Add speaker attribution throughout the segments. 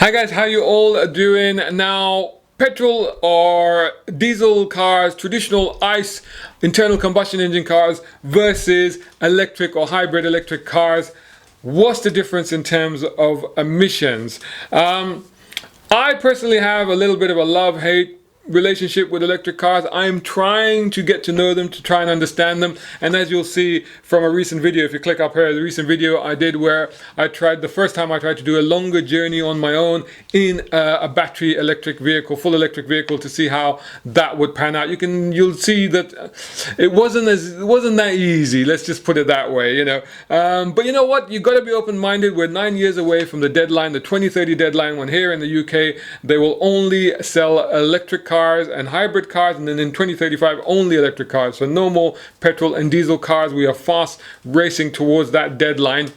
Speaker 1: Hi guys, how you all doing? Now, petrol or diesel cars, traditional ICE internal combustion engine cars versus electric or hybrid electric cars. What's the difference in terms of emissions? I personally have a little bit of a love-hate relationship with electric cars. I'm trying to get to know them, to try and understand them, and as you'll see from a recent video, if you click up here, the recent video I did where the first time I tried to do a longer journey on my own in a battery electric vehicle, full electric vehicle, to see how that would pan out. You'll see that it wasn't that easy, let's just put it that way, you know. But you know what, you got to be open-minded. We're 9 years away from the deadline, the 2030 deadline, when here in the UK they will only sell electric cars and hybrid cars, and then in 2035 only electric cars. So no more petrol and diesel cars. We are fast racing towards that deadline,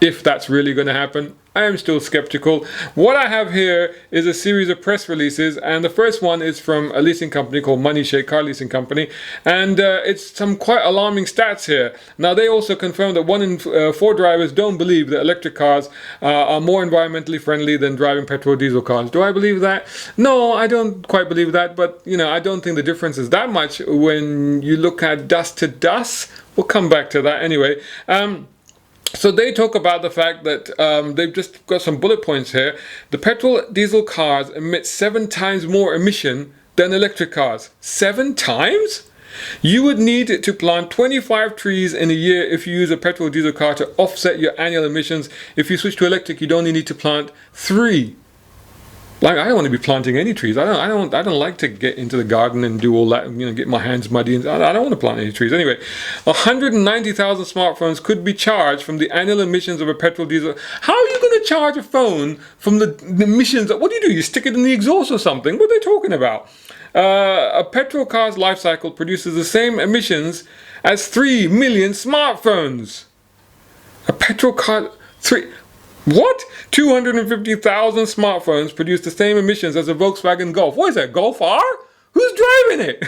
Speaker 1: if that's really going to happen. I am still skeptical. What I have here is a series of press releases, and the first one is from a leasing company called moneyshake, car leasing company, and it's some quite alarming stats here. Now, they also confirm that 1 in 4 drivers don't believe that electric cars are more environmentally friendly than driving petrol or diesel cars. Do I believe that? No, I don't quite believe that, but you know, I don't think the difference is that much when you look at dust to dust. We'll come back to that anyway. So they talk about the fact that they've just got some bullet points here. The petrol diesel cars emit 7 times more emission than electric cars. 7 times? You would need to plant 25 trees in a year if you use a petrol diesel car to offset your annual emissions. If you switch to electric, you'd only need to plant 3. Like, I don't want to be planting any trees. I don't like to get into the garden and do all that, you know, get my hands muddy, and I don't want to plant any trees. Anyway, 190,000 smartphones could be charged from the annual emissions of a petrol diesel. How are you going to charge a phone from the emissions? What do? You stick it in the exhaust or something? What are they talking about? A petrol car's life cycle produces the same emissions as 3 million smartphones. A petrol car, What? 250,000 smartphones produce the same emissions as a Volkswagen Golf. What is that, Golf R? Who's driving it?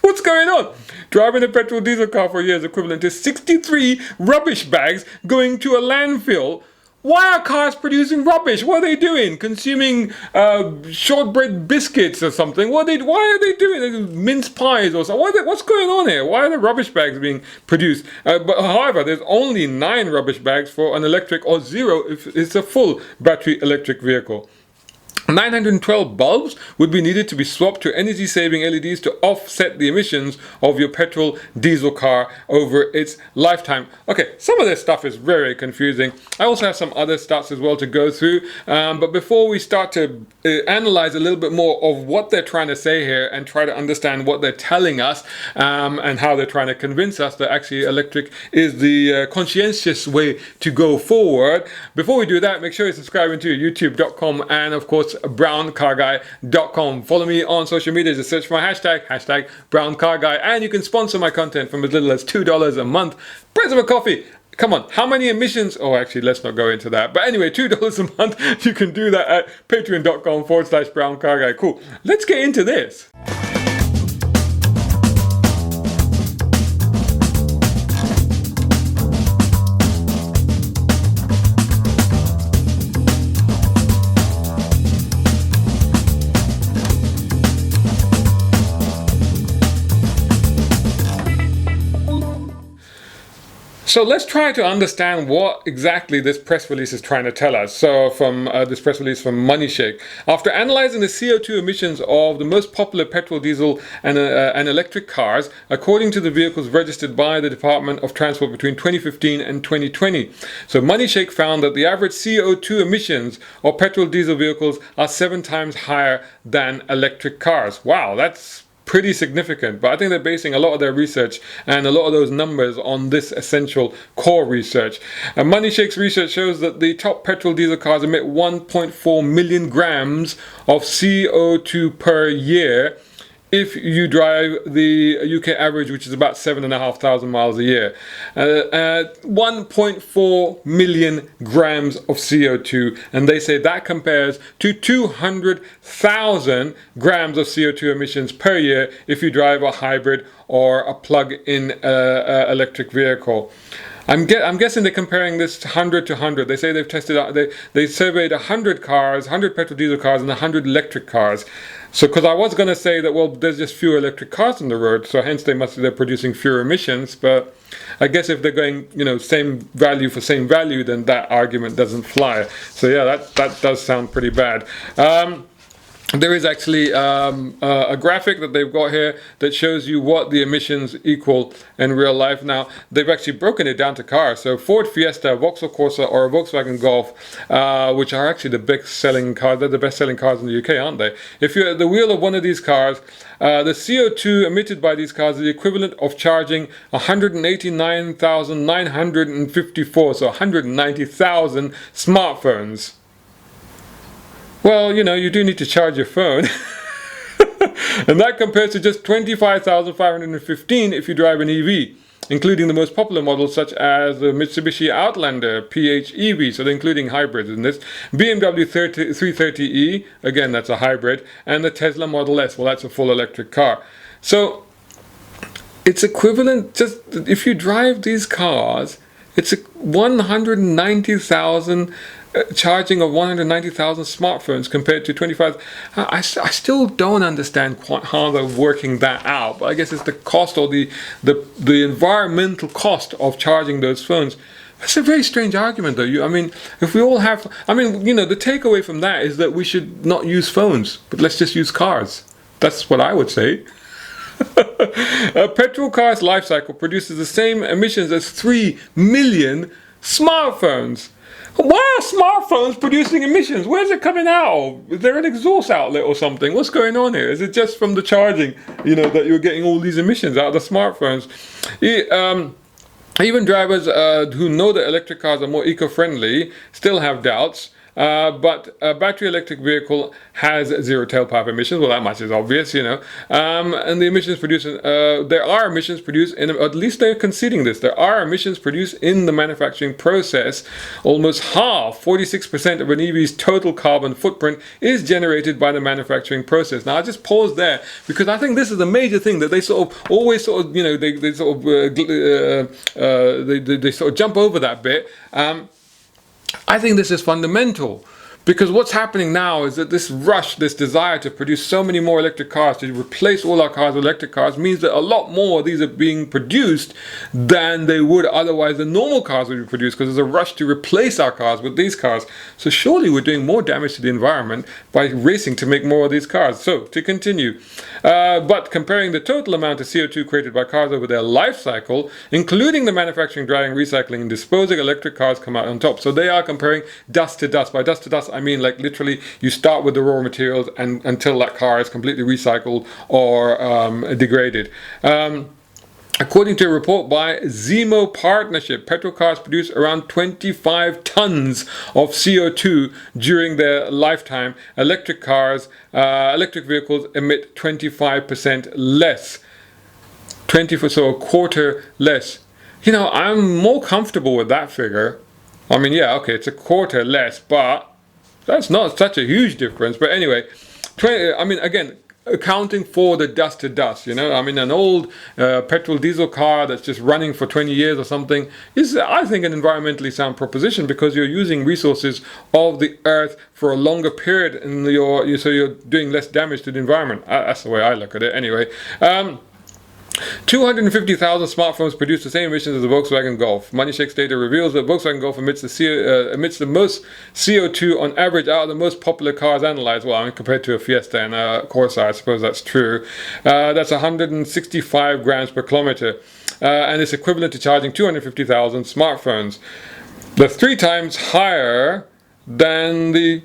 Speaker 1: What's going on? Driving a petrol diesel car for a year is equivalent to 63 rubbish bags going to a landfill. Why are cars producing rubbish? What are they doing? Consuming shortbread biscuits or something? Why are they doing mince pies or something? What's going on here? Why are the rubbish bags being produced? However, there's only 9 rubbish bags for an electric, or 0 if it's a full battery electric vehicle. 912 bulbs would be needed to be swapped to energy-saving LEDs to offset the emissions of your petrol diesel car over its lifetime. Okay, some of this stuff is very confusing. I also have some other stats as well to go through, but before we start to analyze a little bit more of what they're trying to say here and try to understand what they're telling us, and how they're trying to convince us that actually electric is the conscientious way to go forward, before we do that, make sure you're subscribing to youtube.com and of course browncarguy.com. Follow me on social media, just search for my hashtag browncarguy, and you can sponsor my content from as little as $2 a month. Price of a coffee. Come on, how many emissions? Oh, actually, let's not go into that. But anyway, $2 a month, you can do that at patreon.com/browncarguy. Cool. Let's get into this. So let's try to understand what exactly this press release is trying to tell us. So from this press release from moneyshake. After analyzing the CO2 emissions of the most popular petrol, diesel and electric cars, according to the vehicles registered by the Department of Transport between 2015 and 2020. So moneyshake found that the average CO2 emissions of petrol diesel vehicles are 7 times higher than electric cars. Wow, that's pretty significant, but I think they're basing a lot of their research and a lot of those numbers on this essential core research. And Moneyshake's research shows that the top petrol diesel cars emit 1.4 million grams of CO2 per year if you drive the UK average, which is about 7,500 miles a year. 1.4 million grams of CO2, and they say that compares to 200,000 grams of CO2 emissions per year if you drive a hybrid or a plug-in electric vehicle. I'm guessing they're comparing this 100 to 100. They say they've tested out, they surveyed 100 cars, 100 petrol diesel cars and 100 electric cars. So, because I was going to say that, well, there's just fewer electric cars on the road, so hence they're producing fewer emissions. But I guess if they're going, same value for same value, then that argument doesn't fly. So yeah, that does sound pretty bad. There is actually a graphic that they've got here that shows you what the emissions equal in real life. Now, they've actually broken it down to cars. So Ford Fiesta, Vauxhall Corsa, or Volkswagen Golf, which are actually the best-selling cars. They're the best-selling cars in the UK, aren't they? If you're at the wheel of one of these cars, the CO2 emitted by these cars is the equivalent of charging 189,954, so 190,000 smartphones. Well, you do need to charge your phone. And that compares to just 25,515 if you drive an EV, including the most popular models such as the Mitsubishi Outlander PHEV, so they're including hybrids in this, BMW 330e, again that's a hybrid, and the Tesla Model S, well that's a full electric car. So it's equivalent, just if you drive these cars, it's 190,000 charging of 190,000 smartphones compared to 25. I still don't understand quite how they're working that out, but I guess it's the cost or the environmental cost of charging those phones. That's a very strange argument, though. If we all have, the takeaway from that is that we should not use phones, but let's just use cars. That's what I would say. A petrol car's life cycle produces the same emissions as 3 million smartphones. Why are smartphones producing emissions? Where's it coming out of? Is there an exhaust outlet or something? What's going on here? Is it just from the charging, that you're getting all these emissions out of the smartphones? Even drivers who know that electric cars are more eco-friendly still have doubts. But a battery electric vehicle has zero tailpipe emissions. Well, that much is obvious, And the emissions produced, there are emissions produced at least they're conceding this. There are emissions produced in the manufacturing process. Almost half, 46% of an EV's total carbon footprint is generated by the manufacturing process. Now, I just pause there because I think this is a major thing that they sort of always they sort of jump over that bit. I think this is fundamental because what's happening now is that this rush, this desire to produce so many more electric cars, to replace all our cars with electric cars, means that a lot more of these are being produced than they would otherwise the normal cars would be produced, because there's a rush to replace our cars with these cars. So surely we're doing more damage to the environment by racing to make more of these cars. So to continue, but comparing the total amount of CO2 created by cars over their life cycle, including the manufacturing, drying, recycling, and disposing, electric cars come out on top. So they are comparing dust to dust. By dust to dust, I mean like literally you start with the raw materials and until that car is completely recycled or degraded. According to a report by Zemo Partnership, petrol cars produce around 25 tons of CO2 during their lifetime. Electric vehicles emit 25% less. So a quarter less. I'm more comfortable with that figure. It's a quarter less, but that's not such a huge difference. But anyway, again, accounting for the dust to dust, an old petrol diesel car that's just running for 20 years or something is, I think, an environmentally sound proposition because you're using resources of the earth for a longer period and so you're doing less damage to the environment. That's the way I look at it anyway. 250,000 smartphones produce the same emissions as the Volkswagen Golf. Moneyshake data reveals that Volkswagen Golf emits the most CO2 on average out of the most popular cars analyzed. Well, compared to a Fiesta and a Corsa, I suppose that's true. That's 165 grams per kilometer, and it's equivalent to charging 250,000 smartphones. That's 3 times higher than the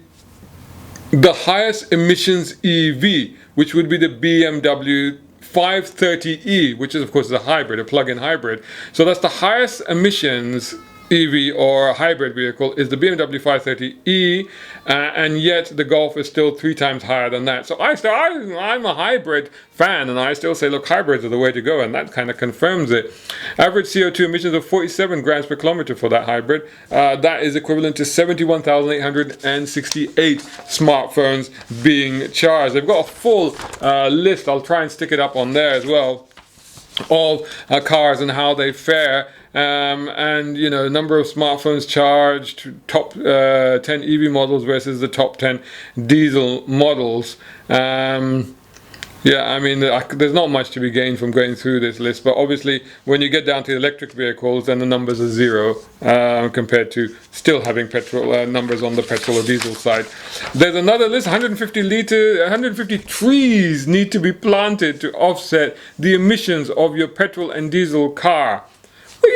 Speaker 1: highest emissions EV, which would be the BMW 530e, which is of course a hybrid, a plug-in hybrid. So that's the highest emissions EV or hybrid vehicle is the BMW 530e, and yet the Golf is still 3 times higher than that. So I'm a hybrid fan, and I still say, look, hybrids are the way to go, and that kind of confirms it. Average CO2 emissions of 47 grams per kilometer for that hybrid. That is equivalent to 71,868 smartphones being charged. They've got a full list. I'll try and stick it up on there as well of cars and how they fare and number of smartphones charged, top 10 EV models versus the top 10 diesel models. Yeah, I mean, there's not much to be gained from going through this list, but obviously when you get down to electric vehicles, then the numbers are zero compared to still having petrol numbers on the petrol or diesel side. There's another list: 150 trees need to be planted to offset the emissions of your petrol and diesel car.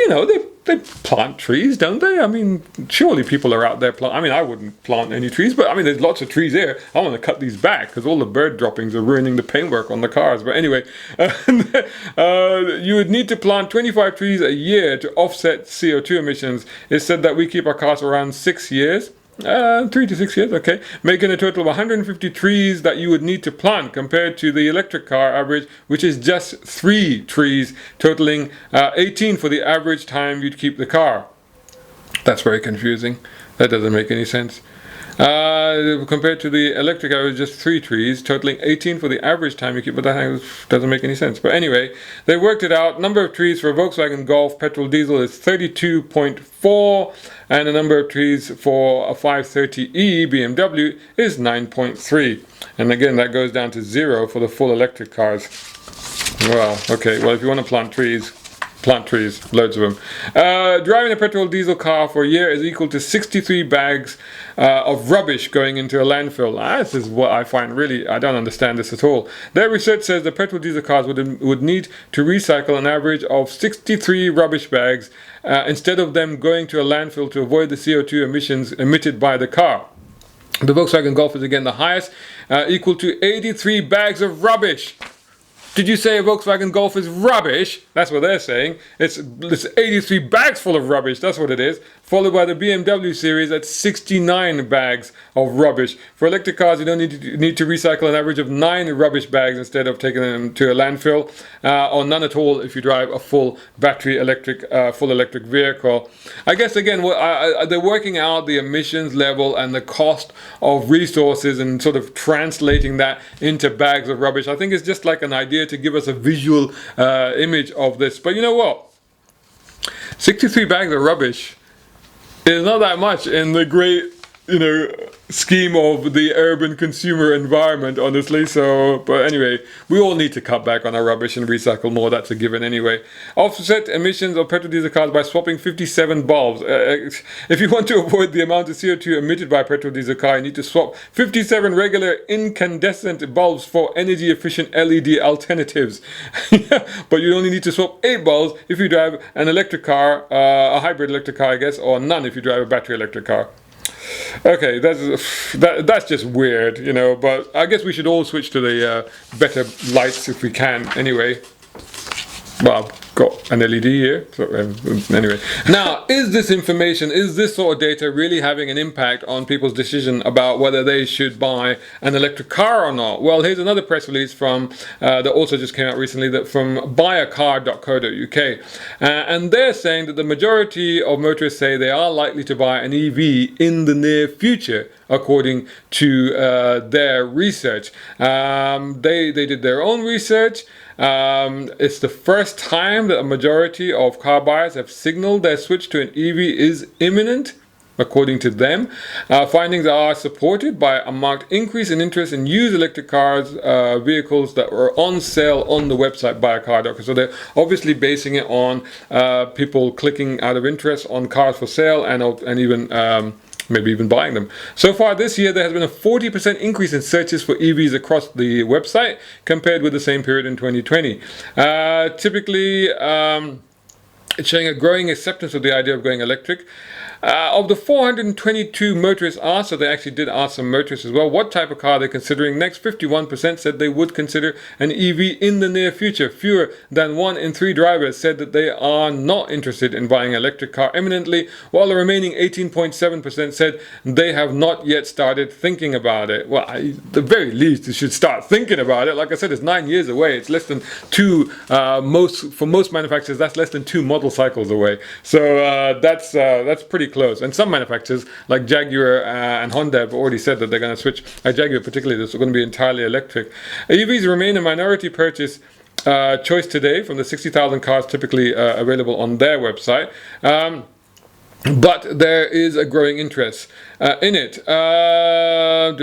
Speaker 1: Well, they plant trees, don't they? I mean, surely people are out there I mean, I wouldn't plant any trees, but I mean, there's lots of trees here. I want to cut these back because all the bird droppings are ruining the paintwork on the cars. But anyway, you would need to plant 25 trees a year to offset CO2 emissions. It's said that we keep our cars around 6 years. 3 to 6 years, okay, making a total of 150 trees that you would need to plant compared to the electric car average, which is just 3 trees, totaling 18 for the average time you'd keep the car. That's very confusing. That doesn't make any sense. Compared to the electric average, just 3 trees, totaling 18 for the average time you keep, but that doesn't make any sense. But anyway, they worked it out. Number of trees for a Volkswagen Golf petrol diesel is 32.4, and the number of trees for a 530e BMW is 9.3. And again, that goes down to 0 for the full electric cars. Well, okay, well, if you want to plant trees, loads of them. Driving a petrol diesel car for a year is equal to 63 bags of rubbish going into a landfill. This is what I find really, I don't understand this at all. Their research says the petrol diesel cars would need to recycle an average of 63 rubbish bags instead of them going to a landfill to avoid the CO2 emissions emitted by the car. The Volkswagen Golf is again the highest, equal to 83 bags of rubbish. Did you say a Volkswagen Golf is rubbish? That's what they're saying. It's 83 bags full of rubbish. That's what it is. Followed by the BMW series at 69 bags of rubbish. For electric cars, you don't need to recycle an average of 9 rubbish bags instead of taking them to a landfill, or none at all if you drive a full battery electric, full electric vehicle. I guess again, they're working out the emissions level and the cost of resources and sort of translating that into bags of rubbish. I think it's just like an idea to give us a visual image of this. But you know what? 63 bags of rubbish is not that much in the great, scheme of the urban consumer environment, honestly. So, but anyway, we all need to cut back on our rubbish and recycle more. That's a given anyway. Offset emissions of petrol diesel cars by swapping 57 bulbs. If you want to avoid the amount of CO2 emitted by a petrol diesel car, you need to swap 57 regular incandescent bulbs for energy efficient LED alternatives. But you only need to swap 8 bulbs if you drive an electric car, a hybrid electric car, I guess, or none if you drive a battery electric car. Okay, that's just weird, but I guess we should all switch to the better lights if we can anyway. Well, I've got an LED here, so anyway. Now, is this sort of data really having an impact on people's decision about whether they should buy an electric car or not? Well, here's another press release from that also just came out recently, that from buyacar.co.uk, and they're saying that the majority of motorists say they are likely to buy an EV in the near future, according to their research. They did their own research. It's the first time that a majority of car buyers have signaled their switch to an EV is imminent, according to them. Findings are supported by a marked increase in interest in used electric cars, vehicles that were on sale on the website buyacar.com. So they're obviously basing it on people clicking out of interest on cars for sale and even maybe even buying them. So far this year, there has been a 40% increase in searches for EVs across the website compared with the same period in 2020. Typically, it's showing a growing acceptance of the idea of going electric. Of the 422 motorists asked, so they actually did ask some motorists as well, what type of car they're considering next. 51% said they would consider an EV in the near future. Fewer than 1 in 3 drivers said that they are not interested in buying an electric car imminently, while the remaining 18.7% said they have not yet started thinking about it. Well, at the very least, you should start thinking about it. Like I said, it's 9 years away. It's less than 2, for most manufacturers, that's less than 2 model cycles away. So that's pretty close. And some manufacturers like Jaguar and Honda have already said that they're going to switch. Jaguar particularly, this is going to be entirely electric. EVs remain a minority purchase choice today from the 60,000 cars typically available on their website. But there is a growing interest in it. So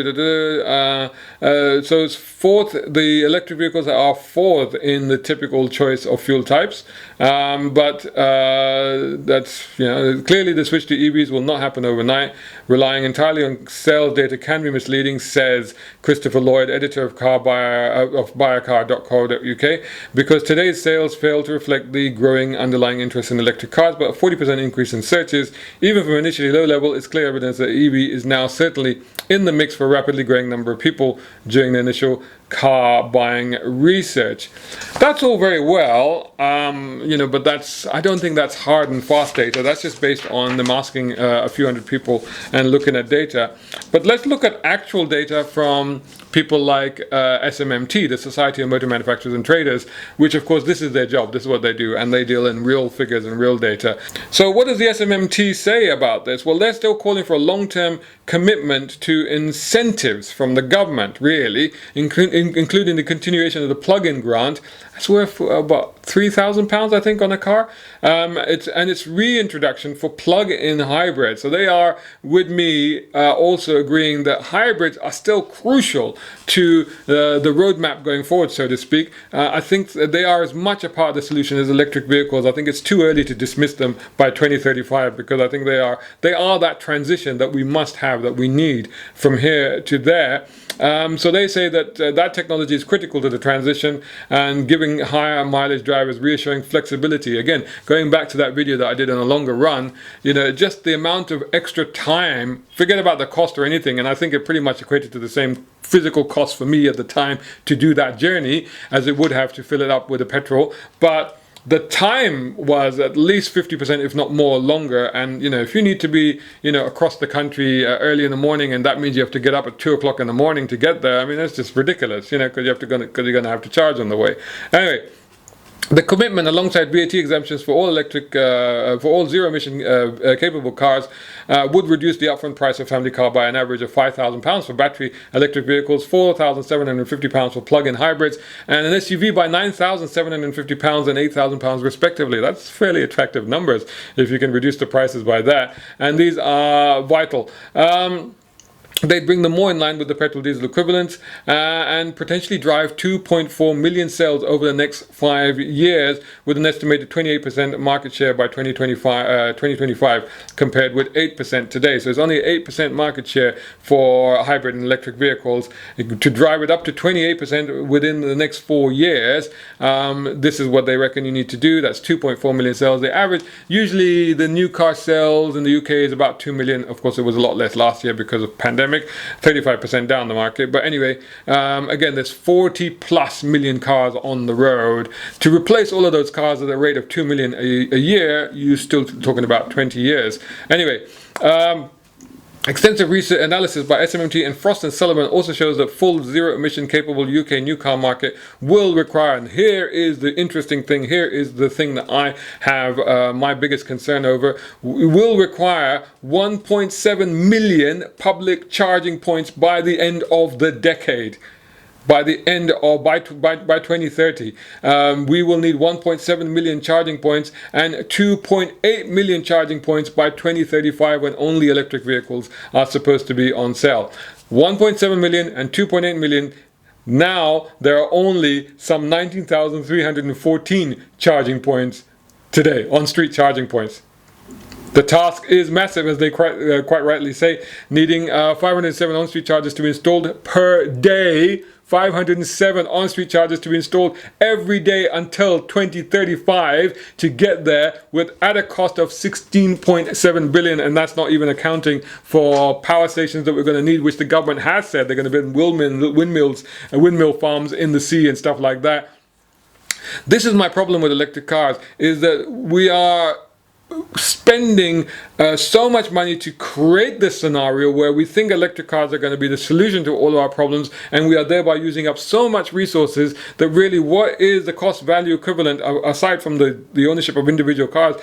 Speaker 1: it's fourth. The electric vehicles are fourth in the typical choice of fuel types. But that's, clearly the switch to EVs will not happen overnight. Relying entirely on sales data can be misleading, says Christopher Lloyd, editor of buyacar.co.uk, because today's sales fail to reflect the growing underlying interest in electric cars. But a 40% increase in searches, even from initially low level, is clear evidence that EV is now certainly in the mix for a rapidly growing number of people during the initial car buying research. That's all very well, but I don't think that's hard and fast data. That's just based on them asking a few hundred people and looking at data. But let's look at actual data from people like SMMT, the Society of Motor Manufacturers and Traders, which of course this is their job, this is what they do, and they deal in real figures and real data. So what does the SMMT say about this? Well, they're still calling for a long-term commitment to incentives from the government, really, including the continuation of the plug-in grant. That's worth about £3,000, I think, on a car. It's reintroduction for plug-in hybrids. So they are, with me, also agreeing that hybrids are still crucial to the roadmap going forward, so to speak. I think that they are as much a part of the solution as electric vehicles. I think it's too early to dismiss them by 2035, because I think they are that transition that we must have, that we need from here to there. So they say that that technology is critical to the transition and giving higher mileage drivers reassuring flexibility. Again, going back to that video that I did on a longer run, just the amount of extra time, forget about the cost or anything, and I think it pretty much equated to the same physical cost for me at the time to do that journey as it would have to fill it up with a petrol. But the time was at least 50%, if not more, longer. And if you need to be across the country early in the morning, and that means you have to get up at 2 o'clock in the morning to get there, I mean, that's just ridiculous, because you're going to have to charge on the way. Anyway, the commitment, alongside VAT exemptions for all electric, for all zero-emission capable cars, would reduce the upfront price of family car by an average of £5,000 for battery electric vehicles, £4,750 for plug-in hybrids, and an SUV by £9,750 and £8,000 respectively. That's fairly attractive numbers if you can reduce the prices by that, and these are vital. They'd bring them more in line with the petrol diesel equivalents and potentially drive 2.4 million sales over the next 5 years, with an estimated 28% market share by 2025 compared with 8% today. So it's only 8% market share for hybrid and electric vehicles. To drive it up to 28% within the next 4 years, this is what they reckon you need to do. That's 2.4 million sales. The average, usually the new car sales in the UK is about 2 million. Of course, it was a lot less last year because of pandemic. 35% down the market. But anyway, again, there's 40 plus million cars on the road. To replace all of those cars at a rate of 2 million a year, you're still talking about 20 years. Anyway, extensive research analysis by SMMT and Frost & Sullivan also shows that full zero-emission capable UK new car market will require, and here is the interesting thing, here is the thing that I have my biggest concern over, will require 1.7 million public charging points by the end of the decade. By 2030, we will need 1.7 million charging points and 2.8 million charging points by 2035, when only electric vehicles are supposed to be on sale. 1.7 million and 2.8 million. Now there are only some 19,314 charging points today, on-street charging points. The task is massive, as they quite rightly say, needing 507 on-street chargers to be installed per day. 507 on-street chargers to be installed every day until 2035 to get there, at a cost of 16.7 billion, and that's not even accounting for power stations that we're going to need, which the government has said they're going to build windmills and windmill farms in the sea and stuff like that. This is my problem with electric cars, is that we are spending so much money to create this scenario where we think electric cars are going to be the solution to all of our problems, and we are thereby using up so much resources that really, what is the cost value equivalent, aside from the ownership of individual cars,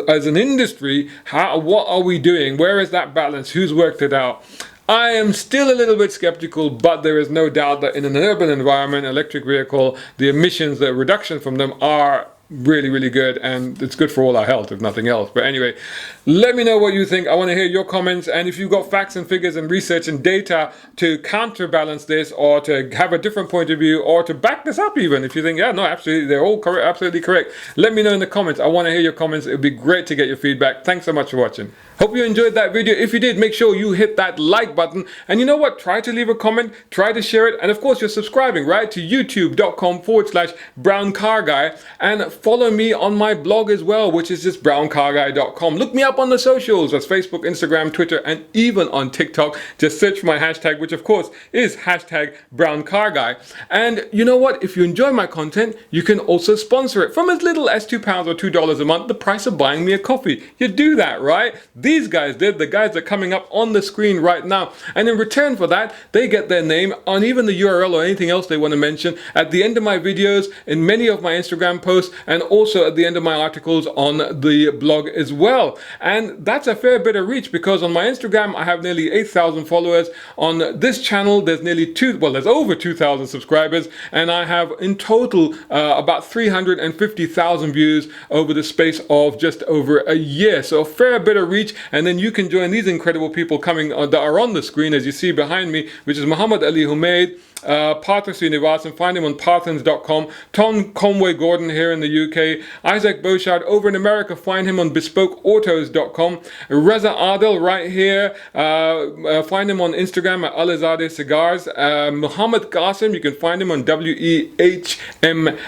Speaker 1: as an industry? What are we doing? Where is that balance? Who's worked it out? I am still a little bit skeptical, but there is no doubt that in an urban environment, electric vehicle, the emissions, the reduction from them are really, really good, and it's good for all our health, if nothing else. But anyway, let me know what you think. I want to hear your comments, and if you've got facts and figures and research and data to counterbalance this, or to have a different point of view, or to back this up even, if you think, yeah, no, absolutely, they're all correct, absolutely correct, let me know in the comments. I want to hear your comments. It would be great to get your feedback. Thanks so much for watching. Hope you enjoyed that video. If you did, make sure you hit that like button, and you know what, try to leave a comment, try to share it, and of course you're subscribing, right, to youtube.com/browncarguy, and follow me on my blog as well, which is just browncarguy.com. Look me up on the socials. That's Facebook, Instagram, Twitter, and even on TikTok. Just search for my hashtag, which of course is #browncarguy. And you know what? If you enjoy my content, you can also sponsor it from as little as £2 or $2 a month, the price of buying me a coffee. You do that, right? These guys did, the guys that are coming up on the screen right now. And in return for that, they get their name on even the URL or anything else they want to mention at the end of my videos, in many of my Instagram posts, and also at the end of my articles on the blog as well. And that's a fair bit of reach, because on my Instagram I have nearly 8,000 followers. On this channel there's there's over 2,000 subscribers, and I have in total about 350,000 views over the space of just over a year. So a fair bit of reach, and then you can join these incredible people coming that are on the screen, as you see behind me, which is Muhammad Ali Humaid, Partha Srinivasan, find him on parthans.com, Tom Conway Gordon here in the UK, Isaac Beauchard over in America, find him on bespokeautos.com, Reza Adel right here, find him on Instagram at Alizadeh Cigars, Muhammad Qasim, you can find him on WEHMS.com.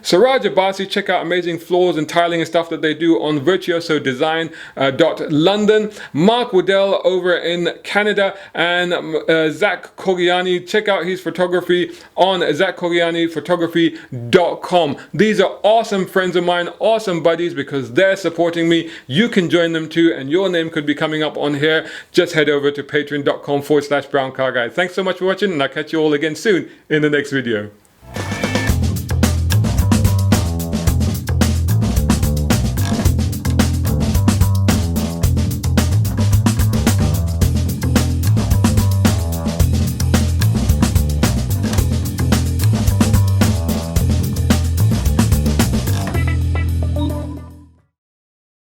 Speaker 1: Siraj Abbasi, check out amazing floors and tiling and stuff that they do on virtuosodesign.london. Mark Waddell over in Canada, and Zach Kogiani, check out his photography on zachkogianiphotography.com. These are awesome friends of mine, awesome buddies, because they're supporting me. You can join them too, and your name could be coming up on here. Just head over to patreon.com/browncarguy. Thanks so much for watching, and I'll catch you all again soon in the next video.